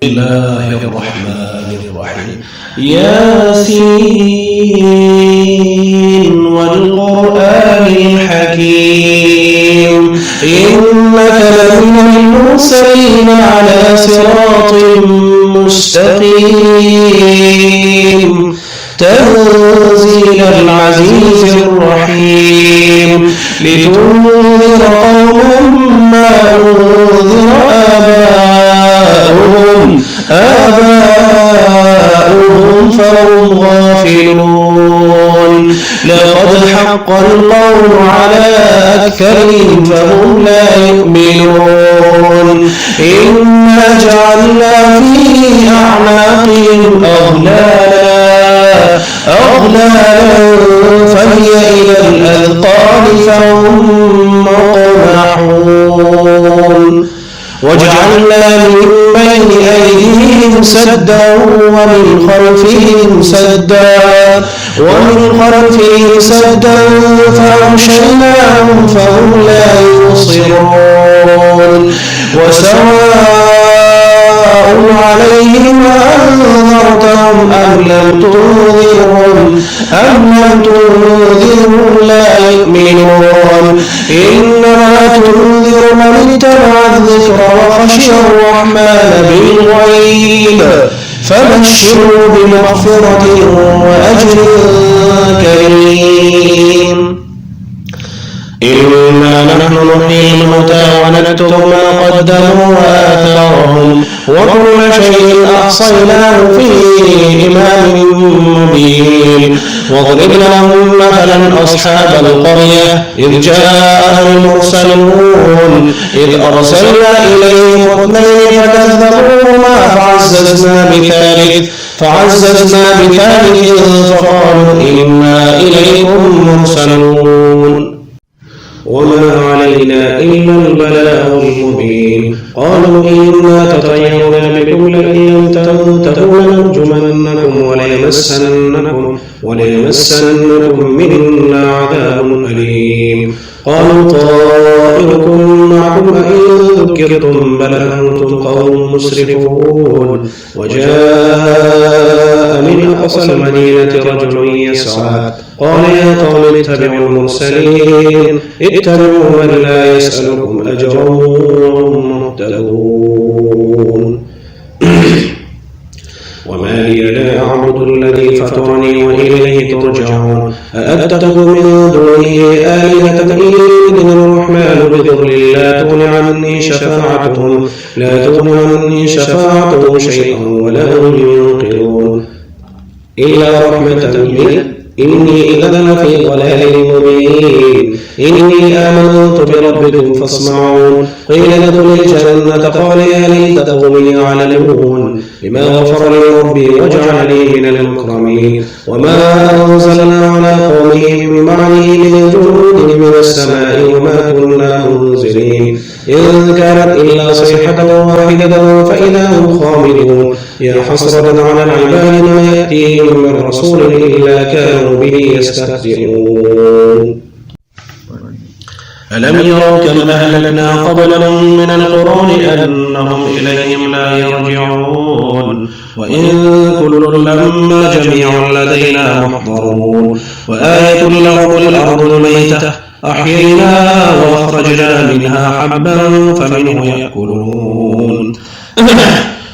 الله الرحمن الرحيم ياسين والقرآن الحكيم إنك لمن المرسلين على صراط مستقيم تنزيل العزيز الرحيم لتنذر قوما ما أنذر آباؤهم فهم غافلون لقد حق القول على أكثرهم فهم لا يؤمنون إنا جعلنا في أعناقهم أغلالا فهي إلى الأذقان فهم مقمحون وجعلنا من بين أيديهم سدا ومن خلفهم سدا فأغشيناهم فهم لا يبصرون وسواء عليهم أنذرتهم أم لم تنذرهم لا يؤمنون إنما تنذر من اتبع الذكر وخشي الرحمن بالغيب فبشره بمغفرة وأجر كريم إنا نحن نحيي الموتى ونكتب ما قدموا وآثارهم وكل شيء أحصيناه في إمام مبين واضرب لهم مثلا أصحاب القرية إذ جاء المرسلون إذ أرسلنا إليهم اثنين فكذبوهما فعززنا بثالث فقالوا إنا إليكم مرسلون وما علينا إلا البلاغ المبين قالوا إنا تطيرنا بكم لئن تنتهوا لنرجمنكم وليمسنكم منا عذاب أليم قالوا طائركم معكم أئن ذكرتم بل أنتم قوم مسرفون وجاء من أقصى المدينة رجل يسعى قال يا قوم اتبعوا المرسلين اتبعوا من لا يسألكم أجرا وهم مهتدون وما لي لا أعبد الذي فطرني وإليه ترجعون أأتخذ من دونه آلهة إن يردني الرحمن بضر لا تغن عني شفاعتهم شيئا ولا هم ينقذون إلا رحمة منه إني إذا لفي ضلال مبين إني آمنت بربكم فاسمعون قيل ادخل الجنة قال يا ليت قومي يعلمون بما غفر لي ربي وجعلني من المكرمين وما أنزلنا على قومه من بعده من جنود من السماء وما كنا منزلين إن كانت إلا صيحة واحدة فإذا هم خامدون يا حسرة على العباد ما يأتيهم من رسول إلا كانوا به يستهزئون ألم يروا كم أهلكنا قبلهم من القرون أنهم إليهم لا يرجعون وإن كل لما جميع لدينا محضرون وآية لهم الأرض الميتة أحييناها وأخرجنا منها حبا فمنه يأكلون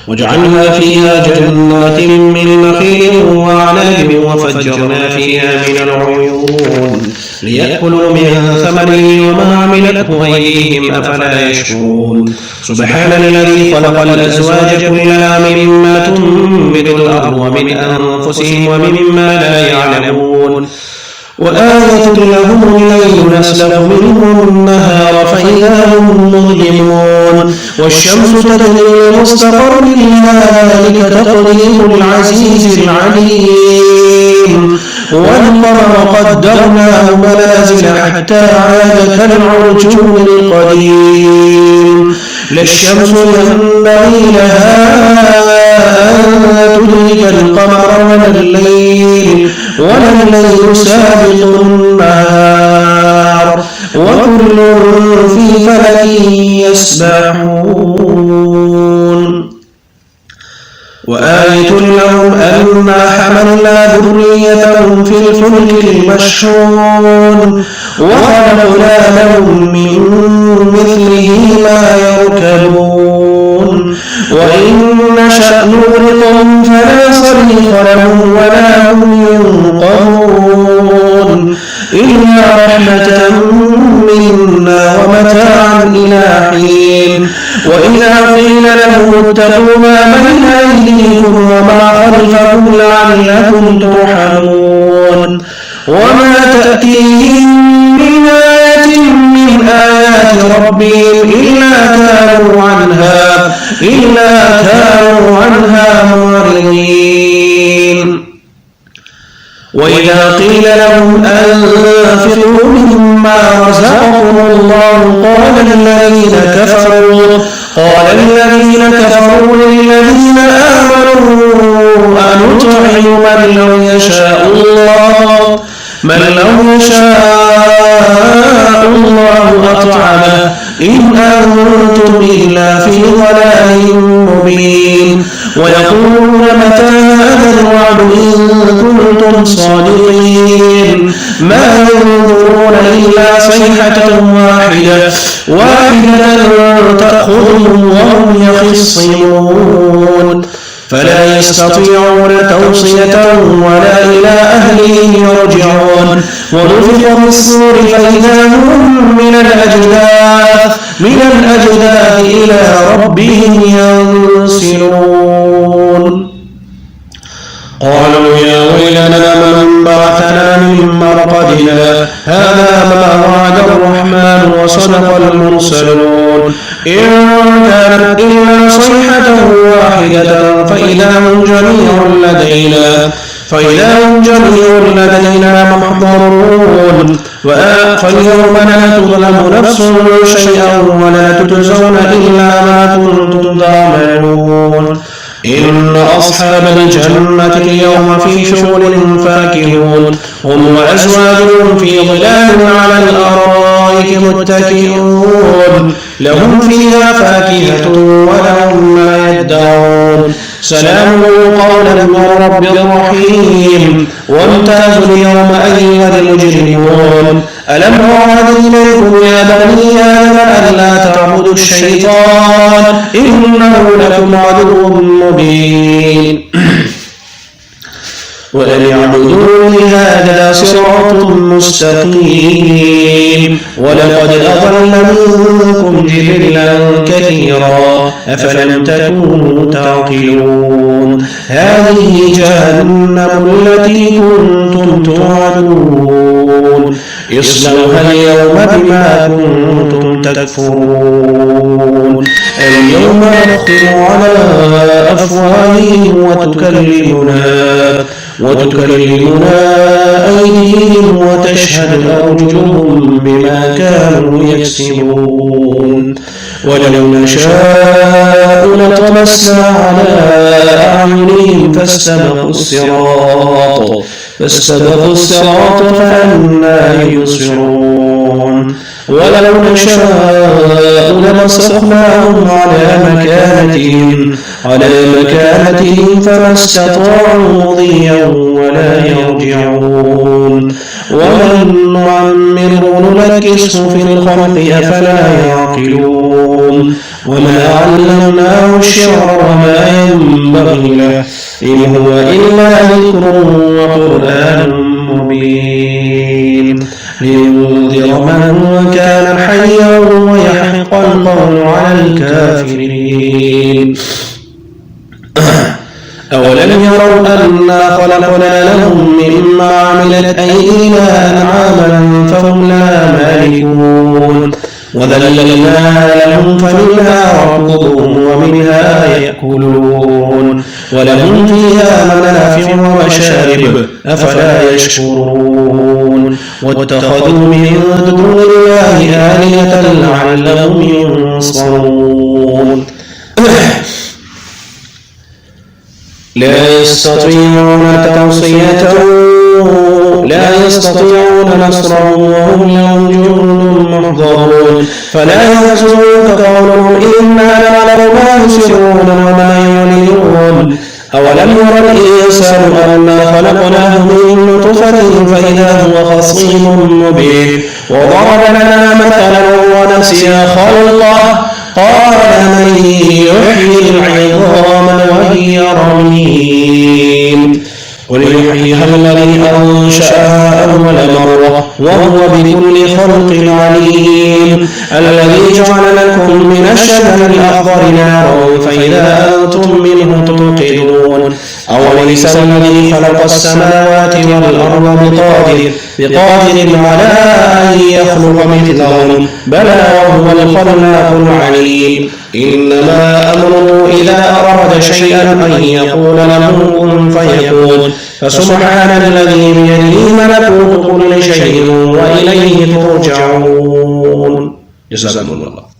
وجعلنا فيها جنات من نخيل وأعناب وفجرنا فيها من العيون ليأكلوا من ثمره وما عملته أيديهم أفلا يشكرون سبحان الذي خلق الأزواج كلها مما تنبت الأرض ومن أنفسهم ومما لا يعلمون وآية لهم الليل نسلخ منه النهار فإذا هم مظلمون والشمس تجري لمستقر لها ذلك تقدير العزيز العليم والقمر قدرناه منازل حتى عاد كالعرجون القديم لا الشمس ينبغي لها أن تدرك القمر ولا الليل سابق النهار وكل في فلك يسبحون يشعرون وخلقنا لهم من مثله ما يركبون وإن نشأ نغرقهم فلا صريخ لهم ولا هم ينقذون إلا رحمة منا ومتاعا إلى حين وإذا قيل لهم اتقوا ما بين أيديكم وما خلفكم لعلكم ترحمون وما تأتيهم من آية من آيات ربهم إلا كانوا عنها معرضين وإذا قيل لهم أنفقوا مما رزقكم الله قال الذين كفروا للذين آمنوا أنطعم من لو يشاء الله أطعمه إن أنتم إلا في ضلال مبين ويقولون متى هذا الوعد إن كنتم صادقين ما ينظرون إلا صيحة واحدة تأخذهم وهم يخصمون فلا يستطيعون توصية ولا إلى أهلهم يرجعون ونفخ في الصور فإذا هم من الأجداث إلى ربهم ينسلون قالوا يا ويلنا من بعثنا من مرقدنا هذا ما وعد الرحمن وصدق المرسلون إن كانت إلا صيحة واحدة فإذا هم جميع لدينا محضرون فاليوم لا تظلم نفس شيئا ولا تجزون إلا ما كنتم تعملون إن أصحاب الجنة اليوم في شغل فاكهون هم وأزواجهم في ظلال على الأرائك متكئون لهم فيها فاكهة ولهم ما يدعون سلام قولا من رب رحيم وامتازوا اليوم أيها المجرمون ألم أعهد إليكم يا بني آدم ألا تعبدوا الشيطان إنه لكم عدو مبين وأن يعبدون هذا صراط مستقيم ولقد أضل منكم جبلا كثيرا أفلم تكونوا تعقلون هذه جهنم التي كنتم توعدون اصلوها اليوم بما كنتم تكفرون اليوم نختم على أفواههم وتكلمنا أيديهم وتشهد أرجلهم بما كانوا يكسبون ولو نشاء لطمسنا على أعينهم فاستبقوا الصراط فأنى يبصرون ولو نشاء لمسخناهم على مكانتهم فما استطاعوا مضيا ولا يرجعون ومن نعمره ننكسه في الخلق أفلا يعقلون وما علمناه الشعر وما ينبغي له إن هو إلا ذكر وقرآن مبين لينذر من كان حيا ويحق القول على الكافرين أولم يروا أنا خلقنا لهم مما عملت أيدينا أنعاما فهم لها مالكون وذللناها لهم فمنها ركوبهم ومنها يأكلون ولهم فيها منافع ومشارب أفلا يشكرون واتخذوا من دون الله آلهة لعلهم ينصرون لا يستطيعون نصرهم وهم لهم جند محضرون فلا يحزنك قولهم إنا نعلم ما يسرون وما يعلنون أولم ير الإنسان أنا خلقناه من نطفة فإذا هو خصيم مبين وضرب لنا مثلا ونسي خلقه قال من يحيي العظام وهي رميم قل يحييها الذي أنشأها أول مرة وهو بكل خلق عليم الذي جعل لكم من الشجر الأخضر نارا فإذا أنتم منه توقدون أوليس الذي خلق السماوات والأرض بقادر على أن يخلق مثلهم بلى وهو الخلاق العليم إنما أمره إذا أراد شيئا أن يقول له كن فيكون فسبحان الذي بيده ملكوت كل شيء وإليه ترجعون. جزاكم الله.